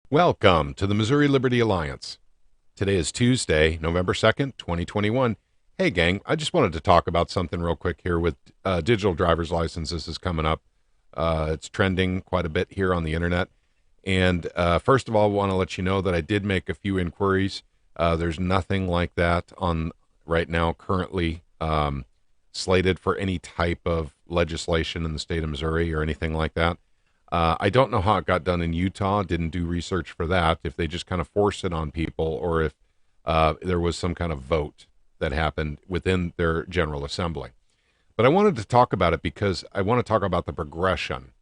Welcome to the Missouri Liberty Alliance. Today is Tuesday, November 2nd, 2021. Hey, gang, I just wanted to talk about something real quick here with digital driver's licenses is coming up. It's trending quite a bit here on the internet. And first of all, I want to let you know that I did make a few inquiries. There's nothing like that on right now currently slated for any type of legislation in the state of Missouri or anything like that. I don't know how it got done in Utah. Didn't do research for that. If they just kind of forced it on people, or if there was some kind of vote that happened within their General Assembly. But I wanted to talk about it because I want to talk about the progression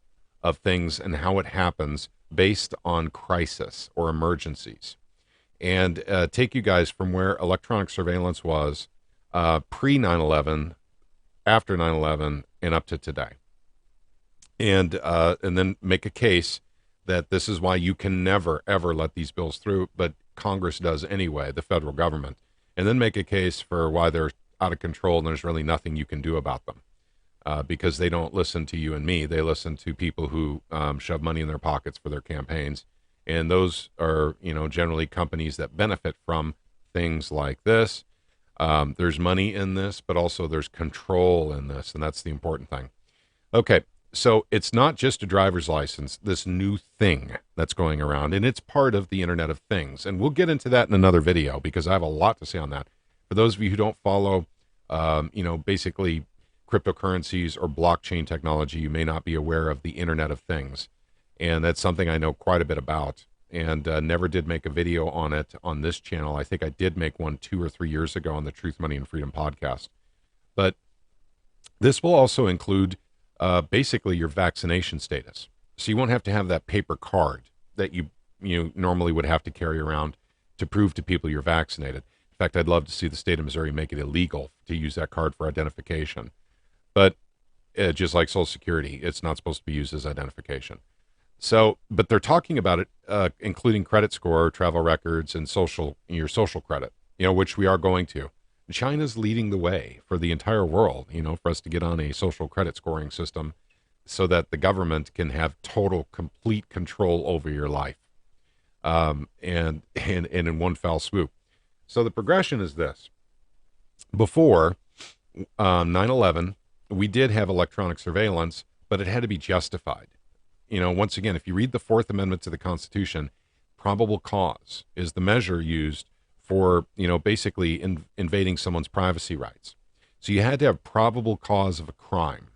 of things and how it happens based on crisis or emergencies, and take you guys from where electronic surveillance was pre 9/11, after 9/11, and up to today. And then make a case that this is why you can never, ever let these bills through, but Congress does anyway, the federal government. And then make a case for why they're out of control and there's really nothing you can do about them because they don't listen to you and me. They listen to people who shove money in their pockets for their campaigns. And those are, generally companies that benefit from things like this. There's money in this, but also there's control in this. And that's the important thing. Okay. So it's not just a driver's license, this new thing that's going around, and it's part of the Internet of Things. And we'll get into that in another video because I have a lot to say on that. For those of you who don't follow, basically cryptocurrencies or blockchain technology, you may not be aware of the Internet of Things. And that's something I know quite a bit about and never did make a video on it on this channel. I think I did make one 2 or 3 years ago on the Truth, Money, and Freedom podcast. But this will also include basically your vaccination status. So you won't have to have that paper card that you normally would have to carry around to prove to people you're vaccinated. In fact, I'd love to see the state of Missouri make it illegal to use that card for identification. But just like Social Security, it's not supposed to be used as identification. So, but they're talking about it, including credit score, travel records, and your social credit, which we are going to. China's leading the way for the entire world, for us to get on a social credit scoring system so that the government can have total, complete control over your life and in one fell swoop. So the progression is this. Before 9/11, we did have electronic surveillance, but it had to be justified. Once again, if you read the Fourth Amendment to the Constitution, probable cause is the measure used for, basically invading someone's privacy rights. So you had to have probable cause of a crime.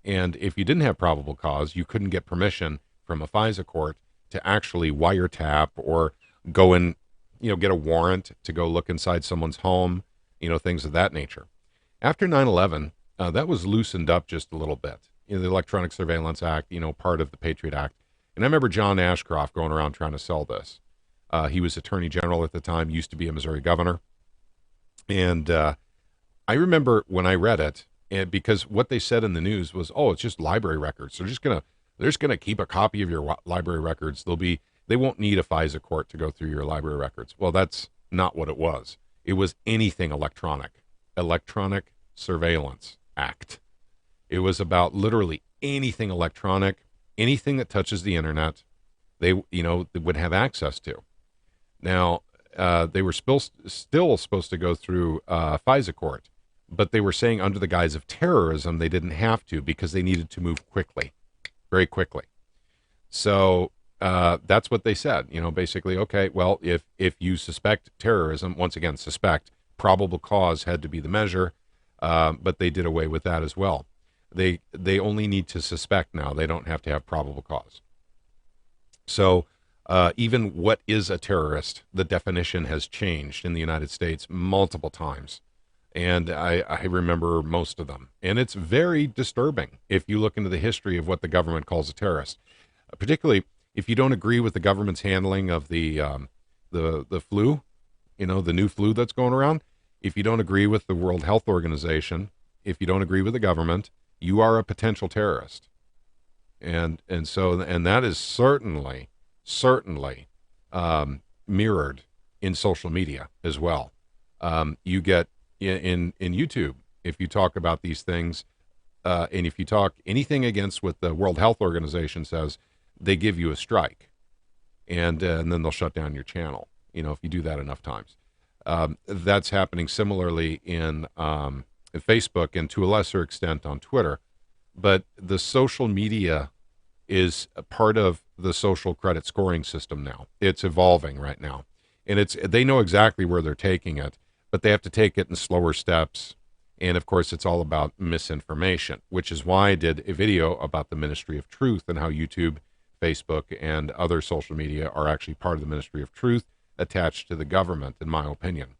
And if you didn't have probable cause, you couldn't get permission from a FISA court to actually wiretap or go and, get a warrant to go look inside someone's home, things of that nature. After 9/11, that was loosened up just a little bit. The Electronic Surveillance Act, part of the Patriot Act. And I remember John Ashcroft going around trying to sell this. He was Attorney General at the time, used to be a Missouri governor. And I remember when I read it, and because what they said in the news was, oh, it's just library records. They're just gonna keep a copy of your library records. They won't need a FISA court to go through your library records. Well, that's not what it was. It was anything electronic Surveillance Act. It was about literally anything electronic, anything that touches the internet, they would have access to. Now, they were still supposed to go through FISA court, but they were saying under the guise of terrorism, they didn't have to because they needed to move quickly, very quickly. So that's what they said. Basically, okay, well, if you suspect terrorism, once again, probable cause had to be the measure, but they did away with that as well. They only need to suspect now. They don't have to have probable cause. So even what is a terrorist, the definition has changed in the United States multiple times. And I remember most of them. And it's very disturbing if you look into the history of what the government calls a terrorist, particularly if you don't agree with the government's handling of the flu, the new flu that's going around. If you don't agree with the World Health Organization, if you don't agree with the government, you are a potential terrorist. And that is certainly mirrored in social media as well. You get in YouTube, if you talk about these things, and if you talk anything against what the World Health Organization says, they give you a strike. and then they'll shut down your channel. If you do that enough times. That's happening similarly in Facebook and to a lesser extent on Twitter. But the social media is a part of the social credit scoring system now. It's evolving right now. And they know exactly where they're taking it, but they have to take it in slower steps. And of course, it's all about misinformation, which is why I did a video about the Ministry of Truth and how YouTube, Facebook, and other social media are actually part of the Ministry of Truth attached to the government, in my opinion.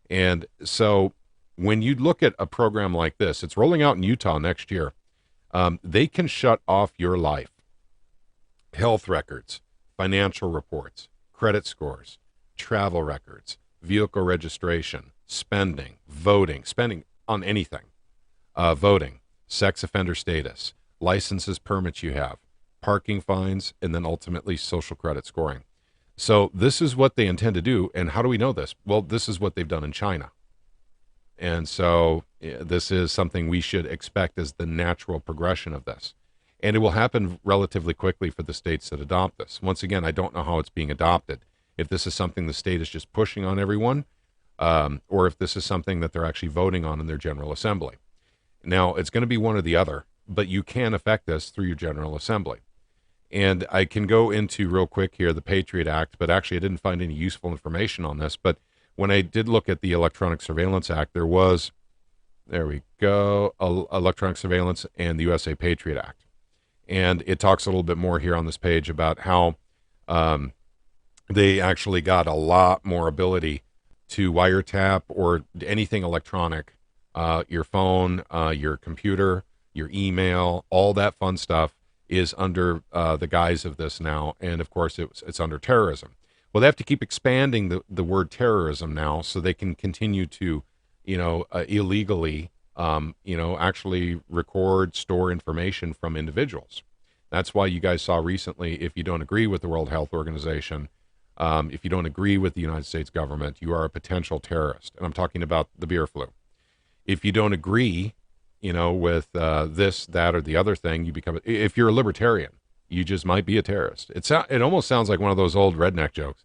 And so when you look at a program like this, it's rolling out in Utah next year. They can shut off your life, health records, financial reports, credit scores, travel records, vehicle registration, spending on anything, voting, sex offender status, licenses, permits you have, parking fines, and then ultimately social credit scoring. So this is what they intend to do. And how do we know this? Well, this is what they've done in China. And so this is something we should expect as the natural progression of this. And it will happen relatively quickly for the states that adopt this. Once again, I don't know how it's being adopted. If this is something the state is just pushing on everyone, or if this is something that they're actually voting on in their General Assembly. Now, it's going to be one or the other, but you can affect this through your General Assembly. And I can go into real quick here the Patriot Act, but actually I didn't find any useful information on this. But when I did look at the Electronic Surveillance Act, there we go, Electronic Surveillance and the USA Patriot Act. And it talks a little bit more here on this page about how they actually got a lot more ability to wiretap or anything electronic, your phone, your computer, your email, all that fun stuff is under the guise of this now. And of course, it's under terrorism. Well, they have to keep expanding the word terrorism now so they can continue to, illegally, actually record, store information from individuals. That's why you guys saw recently, if you don't agree with the World Health Organization, if you don't agree with the United States government, you are a potential terrorist. And I'm talking about the beer flu. If you don't agree, with this, that, or the other thing, if you're a libertarian, you just might be a terrorist. It almost sounds like one of those old redneck jokes.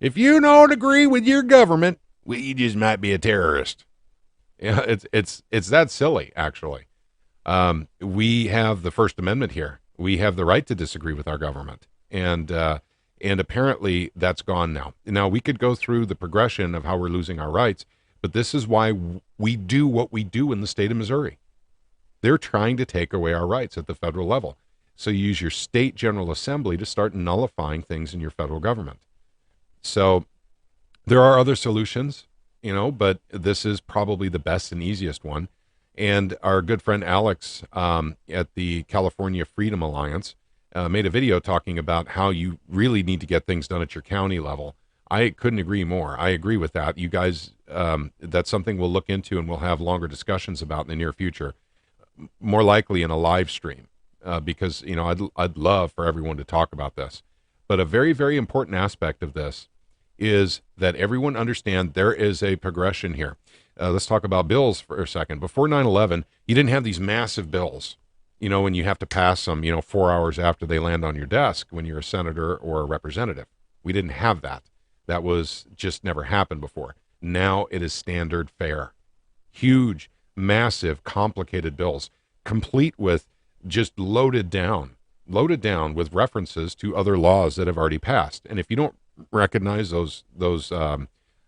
If you don't agree with your government, well, you just might be a terrorist. Yeah, it's that silly, actually. We have the First Amendment here. We have the right to disagree with our government, and apparently that's gone now. Now we could go through the progression of how we're losing our rights, but this is why we do what we do in the state of Missouri. They're trying to take away our rights at the federal level. So you use your state General Assembly to start nullifying things in your federal government. So there are other solutions, but this is probably the best and easiest one. And our good friend Alex at the California Freedom Alliance made a video talking about how you really need to get things done at your county level. I couldn't agree more. I agree with that. You guys, that's something we'll look into and we'll have longer discussions about in the near future, more likely in a live stream, because, I'd love for everyone to talk about this. But a very, very important aspect of this is that everyone understand there is a progression here. Let's talk about bills for a second. Before 9/11, you didn't have these massive bills, when you have to pass them, 4 hours after they land on your desk when you're a senator or a representative. We didn't have that. That was just never happened before. Now it is standard fare. Huge, massive, complicated bills, complete with just loaded down with references to other laws that have already passed. And if you don't recognize those I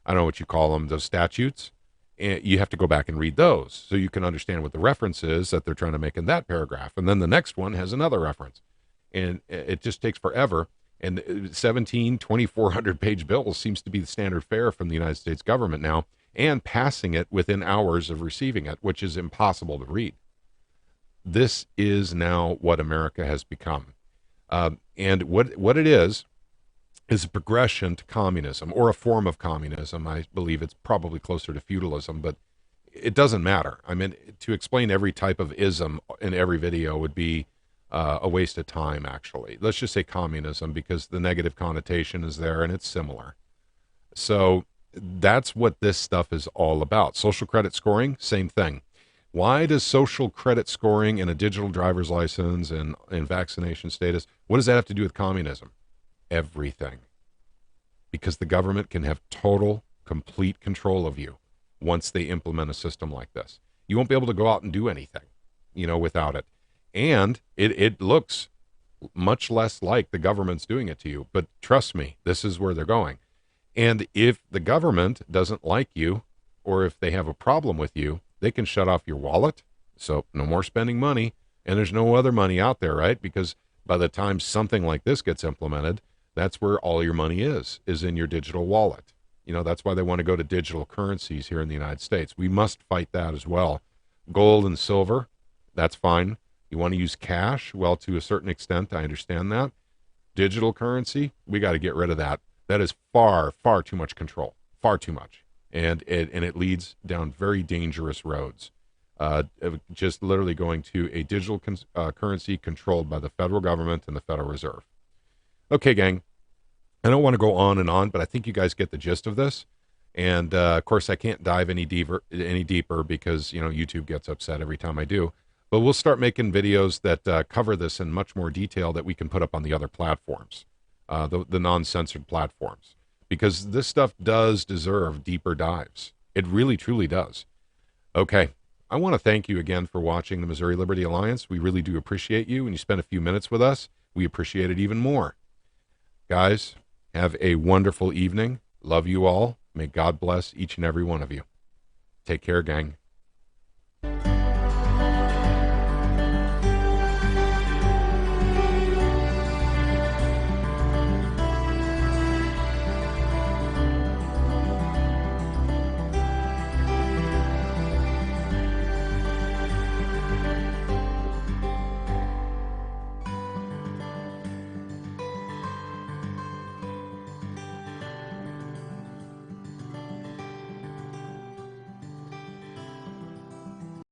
don't know what you call them, those statutes, you have to go back and read those so you can understand what the reference is that they're trying to make in that paragraph. And then the next one has another reference. And it just takes forever. And 2,400 page bills seems to be the standard fare from the United States government now, and passing it within hours of receiving it, which is impossible to read. This is now what America has become. And what it is a progression to communism, or a form of communism. I believe it's probably closer to feudalism, but it doesn't matter. I mean, to explain every type of ism in every video would be a waste of time, actually. Let's just say communism, because the negative connotation is there and it's similar. So that's what this stuff is all about. Social credit scoring, same thing. Why does social credit scoring and a digital driver's license and vaccination status, what does that have to do with communism? everything, because the government can have total, complete control of you once they implement a system like this. You won't be able to go out and do anything, without it. And it looks much less like the government's doing it to you. But trust me, this is where they're going. And if the government doesn't like you, or if they have a problem with you, they can shut off your wallet. So no more spending money. And there's no other money out there, right? Because by the time something like this gets implemented, that's where all your money is in your digital wallet. That's why they want to go to digital currencies here in the United States. We must fight that as well. Gold and silver, that's fine. You want to use cash? Well, to a certain extent, I understand that. Digital currency, we got to get rid of that. That is far, far too much control, far too much. And it leads down very dangerous roads. Just literally going to a digital currency controlled by the federal government and the Federal Reserve. Okay, gang. I don't want to go on and on, but I think you guys get the gist of this. And of course, I can't dive any deeper because YouTube gets upset every time I do. But we'll start making videos that cover this in much more detail that we can put up on the other platforms, the non-censored platforms, because this stuff does deserve deeper dives. It really, truly does. Okay. I want to thank you again for watching the Missouri Liberty Alliance. We really do appreciate you. When you spend a few minutes with us, we appreciate it even more. Guys, have a wonderful evening. Love you all. May God bless each and every one of you. Take care, gang.